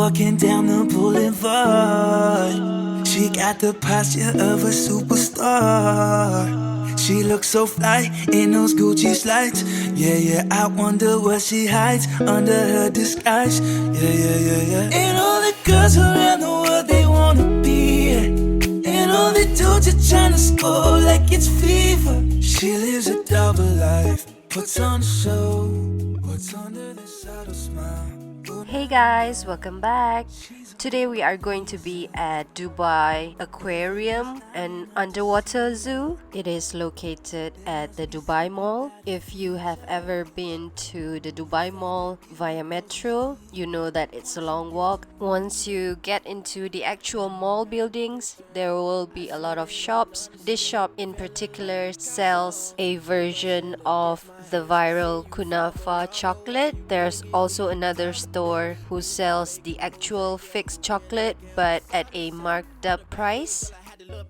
walking down the boulevard. She got the posture of a superstar. She looks so fly in those Gucci slides. Yeah, yeah, I wonder what she hides under her disguise. Yeah, yeah, yeah, yeah. And all the girls around the world, they wanna be her. And all the dudes are trying to score like it's fever. She lives a double life, puts on a show. What's under the subtle smile? Hey guys, welcome back. Today we are going to be at Dubai Aquarium, an underwater zoo. It is located at the Dubai Mall. If you have ever been to the Dubai Mall via metro, you know that it's a long walk. Once you get into the actual mall buildings, there will be a lot of shops. This shop in particular sells a version of the viral kunafa chocolate. There's also another store who sells the actual fixed chocolate but at a marked up price.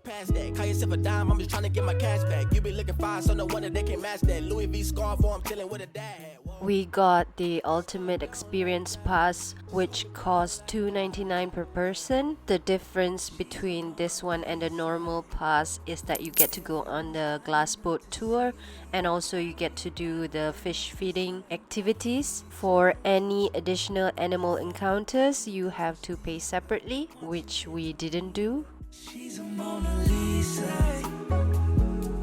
Past that, call yourself a dime, I'm just trying to get my cash back. You be looking fine, so no wonder they can't match that. Louis V scarf, or I'm chilling with a dad. We got the ultimate experience pass, which cost $2.99 per person. The difference between this one and the normal pass is that you get to go on the glass boat tour, and also you get to do the fish feeding activities. For any additional animal encounters, you have to pay separately, which we didn't do. She's a Mona Lisa.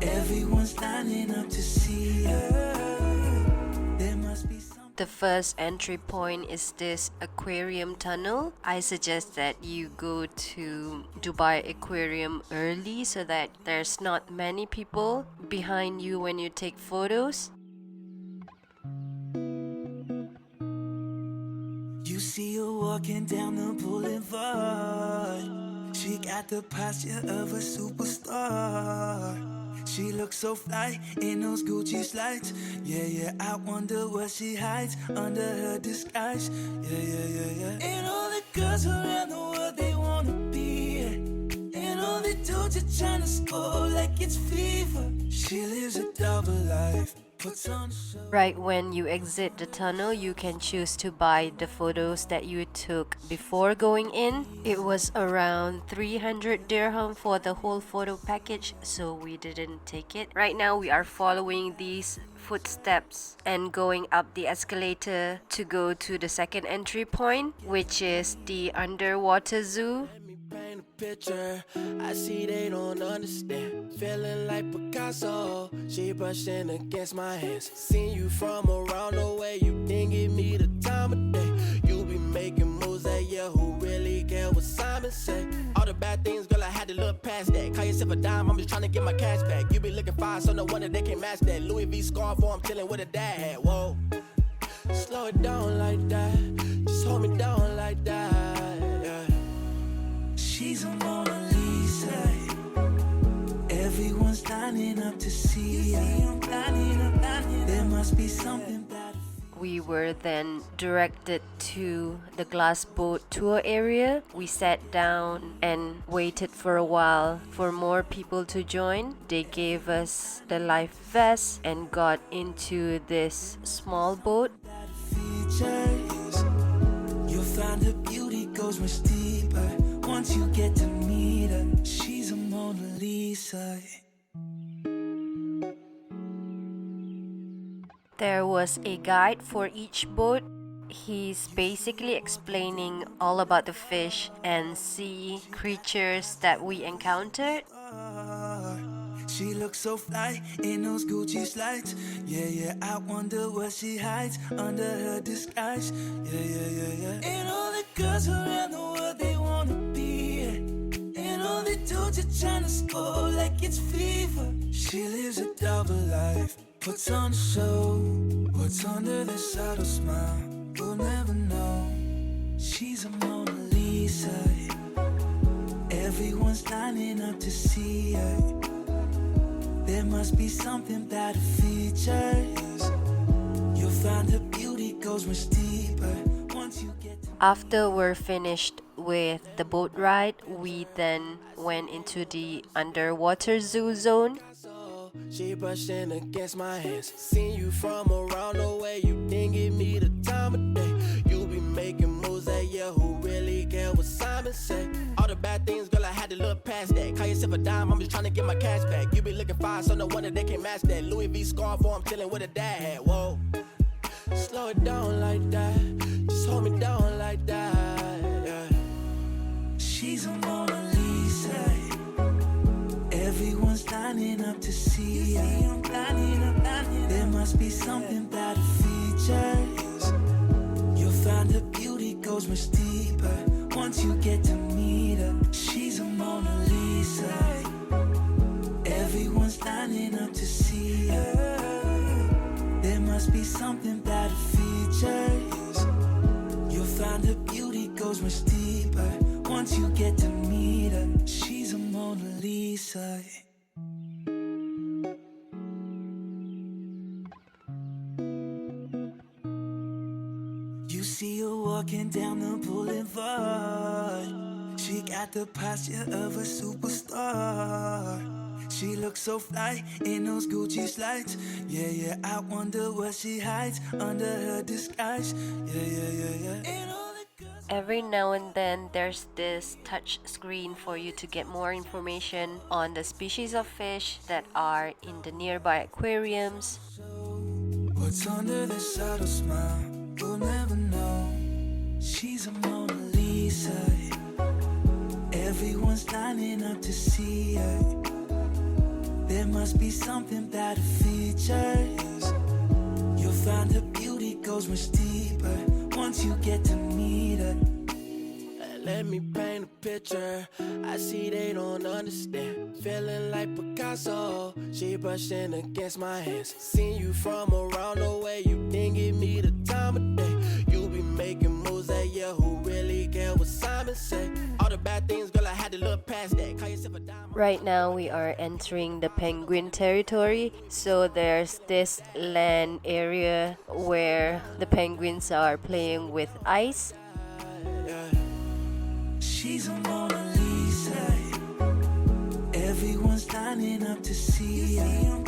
Everyone's lining up to see her. There must be something. The first entry point is this aquarium tunnel. I suggest that you go to Dubai Aquarium early so that there's not many people behind you when you take photos. You see her walking down the boulevard. She got the posture of a superstar. She looks so fly in those Gucci slides. Yeah, yeah, I wonder what she hides under her disguise. Yeah, yeah, yeah, yeah. And all the girls around the world, they wanna be her. And all the dudes are trying to score like it's fever. She lives a double life. Right when you exit the tunnel, you can choose to buy the photos that you took before going in. It was around 300 dirham for the whole photo package, so we didn't take it. Right now we are following these footsteps and going up the escalator to go to the second entry point, which is the underwater zoo. Picture, I see they don't understand. Feeling like Picasso, she brushing against my hands. Seen you from around the way, you didn't give me the time of day. You be making moves that yeah, who really care what Simon say? All the bad things, girl, I had to look past that. Call yourself a dime, I'm just trying to get my cash back. You be looking fine, so no wonder they can't match that. Louis V scarf, or I'm chilling with a dad. Whoa, slow it down like that, just hold me down like that. Yeah. She's a Mona Lisa. Everyone's lining up to see her. There must be something better. We were then directed to the glass boat tour area. We sat down and waited for a while for more people to join. They gave us the life vest and got into this small boat. Features. You'll find her beauty goes much deeper. Once you get to meet her, she's a Mona Lisa. There was a guide for each boat. He's basically explaining all about the fish and sea creatures that we encountered. She looks so fly in those Gucci slides. Yeah, yeah, I wonder what she hides under her disguise. Yeah, yeah, yeah, yeah. And all the girls around the world, they wanna be her. And all the dudes are trying to score like it's fever. She lives a double life, puts on a show. What's under the subtle smile, we'll never know. She's a Mona Lisa. Everyone's lining up to see her. There must be something about her features. You'll find her beauty goes much deeper once you get to. After we're finished with the boat ride, we then went into the underwater zoo zone. She brushing against my hands. Seen you from around the way, you didn't give me the time of day. You be making moves that yeah, who really say. All the bad things, girl, I had to look past that. Call yourself a dime, I'm just trying to get my cash back. You be looking fine, so no wonder they can't match that. Louis V scarf, or I'm chilling with a dad hat. Whoa, slow it down like that. Just hold me down like that. Yeah. She's a Mona Lisa. Everyone's lining up to see her. There must be something about her features. You'll find her beauty goes much deeper once you get to meet her. She's a Mona Lisa. Everyone's lining up to see her. There must be something about her features. You'll find her beauty goes much deeper once you get to meet her. She's a Mona Lisa. You see her walking down the boulevard. She got the posture of a superstar. She looks so fly in those Gucci slides. Yeah, yeah, I wonder what she hides under her disguise. Yeah, yeah, yeah, yeah. And all the girls Every now and then there's this touch screen for you to get more information on the species of fish that are in the nearby aquariums. What's under the subtle smile, we'll never know. She's a Mona Lisa. Everyone's lining up to see her. There must be something about her features. You'll find her beauty goes much deeper once you get to meet her. Let me paint a picture. I see they don't understand. Feeling like Picasso. She brushing against my hands. Seen you from around the way. You didn't give me the time of day. You be making moves that yeah, who really care what Simon say? All the bad things, girl, I had to look past that. Call yourself a dime. Right now we are entering the penguin territory. So there's this land area where the penguins are playing with ice. She's a Mona Lisa. Everyone's lining up to see her.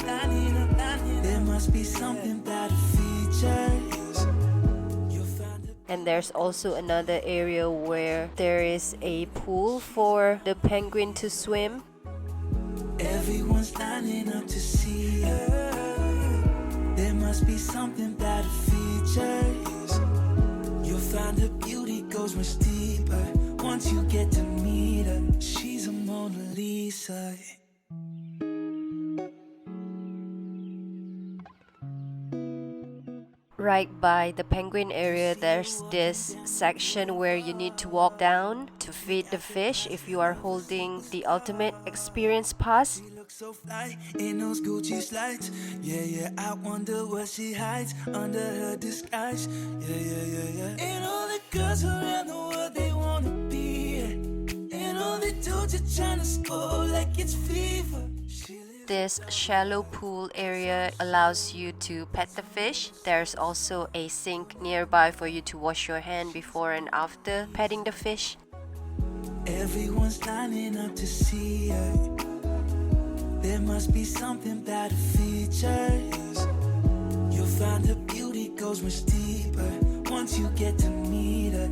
There must be something about her features. You'll find her. And there's also another area where there is a pool for the penguin to swim. Everyone's lining up to see her. There must be something about her features. You'll find her beauty goes much deeper once you get to meet her. She's a Mona Lisa. Right by the penguin area, there's this section where you need to walk down to feed the fish if you are holding the ultimate experience pass. She looks so fly in those Gucci slides. Yeah, yeah, I wonder what she hides under her disguise. Yeah, yeah, yeah, yeah. And all the girls around the world, they wanna be her. And all they do just tryna score like it's fever. She lives This shallow pool area allows you to pet the fish. There's also a sink nearby for you to wash your hand before and after petting the fish. Everyone's lining up to see her. There must be something about her features. You'll find her beauty goes much deeper once you get to meet her.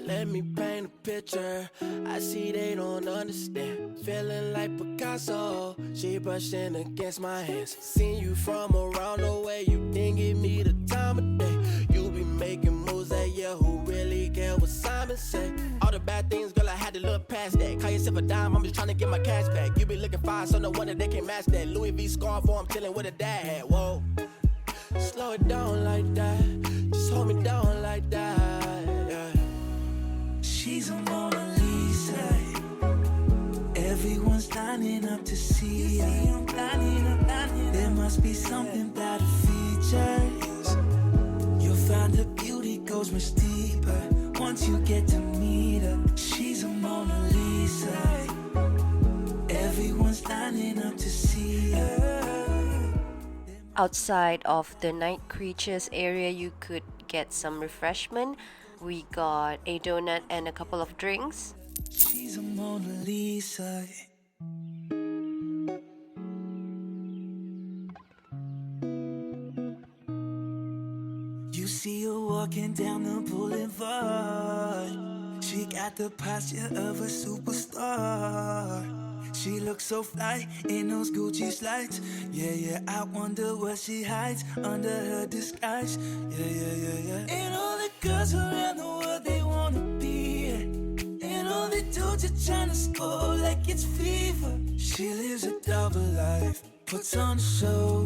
Let me paint a picture. I see they don't understand. Feeling like Picasso. She brushing against my hands. Seen you from around the way. You didn't give me the time of day. You be making moves that yeah, who really care what Simon say? All the bad things, girl, I had to look past that. Call yourself a dime, I'm just trying to get my cash back. You be looking fine, so no wonder they can't match that. Louis V scarf, or I'm chilling with a dad hat. Whoa, slow it down like that. Just hold me down like that. Yeah. She's a Mona Lisa. Everyone's lining up to see her. There must be something about her features. You'll find her beauty goes much deeper once you get to meet her. She's a Mona Lisa. Everyone's lining up to see her. Outside of the night creatures area, you could get some refreshment. We got a donut and a couple of drinks. She's a Mona Lisa. You see her walking down the boulevard. She She got the posture of a superstar. She looks so fly in those Gucci slides. Yeah, yeah, I wonder what she hides under her disguise. Yeah, yeah, yeah, yeah. And all the girls around the world, they wanna be it. And all the dudes are trying to score like it's fever. She lives a double life, puts on a show,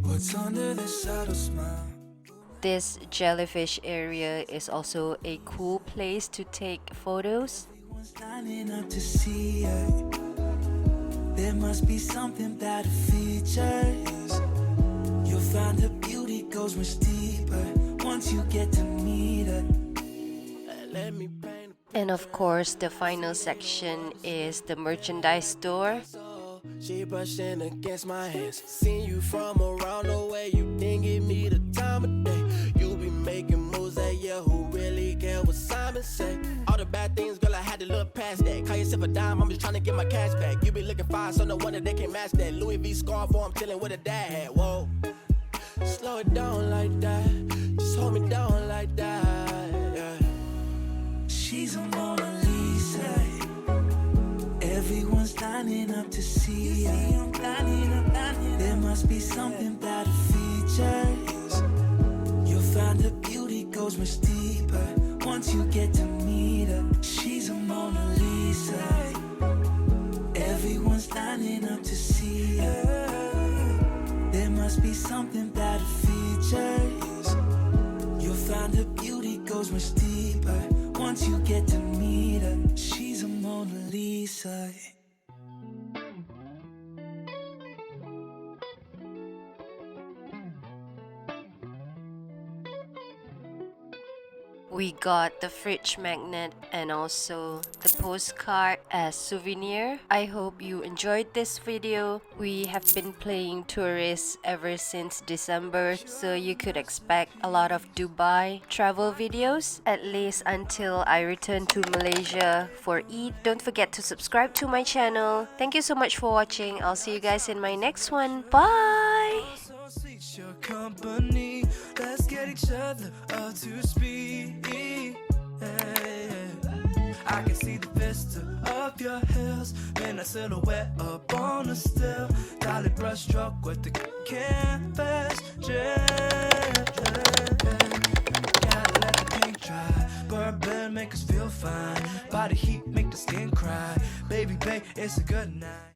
what's under the subtle smile. This jellyfish area is also a cool place to take photos. Everyone's lining up to see her. There must be something about her features. You'll find her beauty goes much deeper once you get to meet her. Let me paint And of course, the final section is the merchandise store. She brushing against my hands. Seen you from around the way. You didn't give me the time of day. You be making moves that yeah, who really care what Simon say? All the bad things, girl, I had to look past that. Call yourself a dime, I'm just trying to get my cash back. You be looking fine, so no wonder they can't match that. Louis V scarf, or I'm chilling with a dad hat. Whoa, slow it down like that. Just hold me down like that. Yeah. She's a Mona Lisa. Everyone's lining up to see her. There must be something about her features. You'll find her beauty goes much deeper once you get to meet her. She's a Mona Lisa. Everyone's lining up to see her. There must be something about her features. You'll find her beauty goes much deeper once you get to meet her. She's a Mona Lisa. We got the fridge magnet and also the postcard as souvenir. I hope you enjoyed this video. We have been playing tourists ever since December, so you could expect a lot of Dubai travel videos, at least until I return to Malaysia for Eid. Don't forget to subscribe to my channel. Thank you so much for watching. I'll see you guys in my next one. Bye! So sweet your company. Let's get each other up to speed. I can see the vista of your hills, and a silhouette up on the still. Dolly brush stroke with the canvas. Gotta let the paint dry. Bourbon make us feel fine. Body heat make the skin cry. Baby, babe, it's a good night.